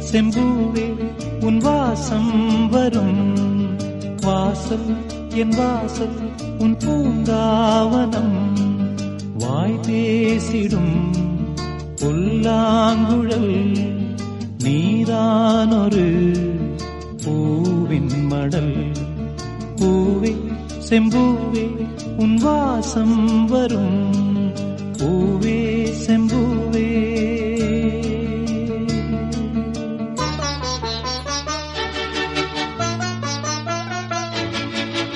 செம்பூவே உன் வாசம் வரும் வாசல் என் வாசல் உன் பூங்காவனம் வாய் பேசிடும் புல்லாங்குழல் நீதானொரு பூவின் மடல் பூவே செம்பூவே உன் வாசம் வரும் பூவே